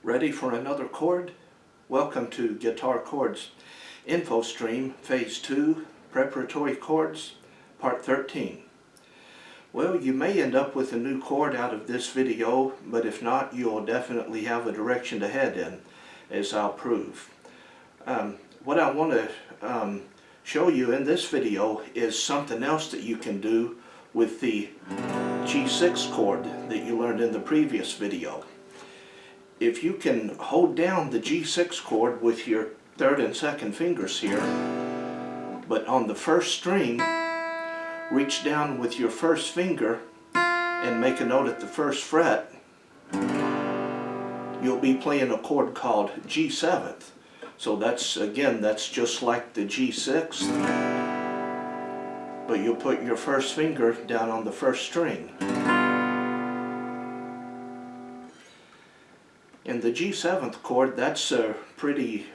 Ready for another chord? Welcome to Guitar Chords Info Stream Phase 2 Preparatory Chords Part 13. Well, you may end up with a new chord out of this video, but if not, you'll definitely have a direction to head in, as I'll prove. What I want to show you in this video is something else that you can do with the G6 chord that you learned in the previous video. If you can hold down the G6 chord with your third and second fingers here, but on the first string, reach down with your first finger and make a note at the first fret, you'll be playing a chord called G7th. So that's just like the G6th, but you'll put your first finger down on the first string. And the G7th chord, that's a pretty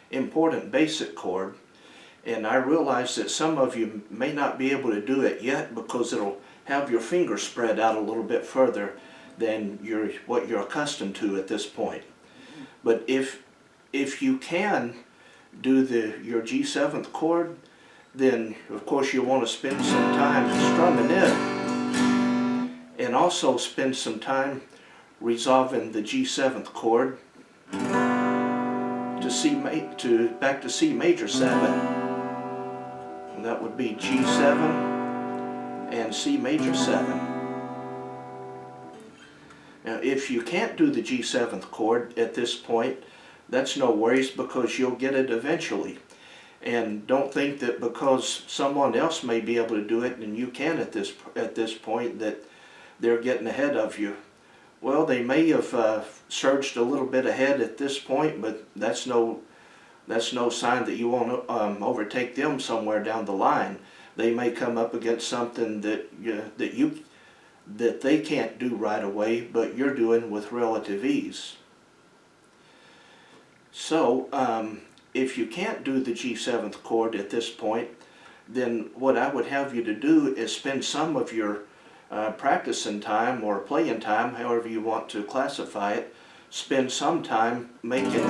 important basic chord, and I realize that some of you may not be able to do it yet because it'll have your fingers spread out a little bit further than what you're accustomed to at this point. But if you can do your G7th chord, then of course you want to spend some time strumming it, and also spend some time resolving the G7th chord back to C major 7, and that would be G7 and C major 7. Now if you can't do the G7th chord at this point, that's no worries, because you'll get it eventually. And don't think that because someone else may be able to do it and you can at this point that they're getting ahead of you. Well, they may have surged a little bit ahead at this point, but that's no sign that you won't overtake them somewhere down the line. They may come up against something that they can't do right away, but you're doing with relative ease. So, if you can't do the G7th chord at this point, then what I would have you to do is spend some of your practicing time or playing time, however you want to classify it, spend some time making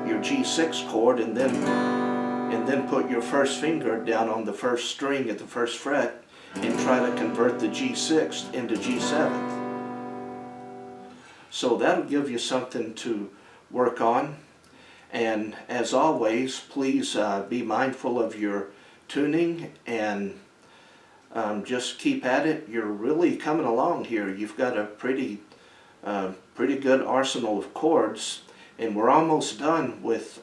your G6 chord, and then put your first finger down on the first string at the first fret and try to convert the G6th into G7th. So that'll give you something to work on. And as always, please be mindful of your tuning and just keep at it. You're really coming along here. You've got a pretty good arsenal of chords, and we're almost done with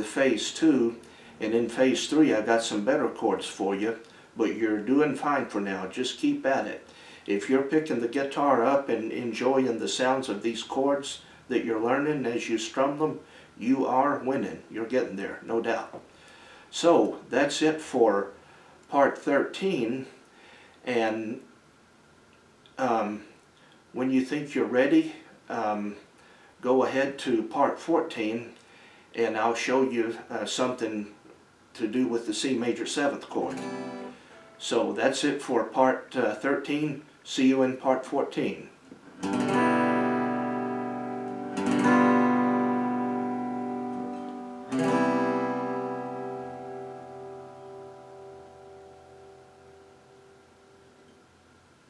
phase 2. And in phase 3, I got some better chords for you. But you're doing fine for now. Just keep at it. If you're picking the guitar up and enjoying the sounds of these chords that you're learning as you strum them, you are winning. You're getting there, no doubt. So that's it for Part 13, and when you think you're ready, go ahead to Part 14, and I'll show you something to do with the C major 7th chord. So that's it for Part 13. See you in Part 14.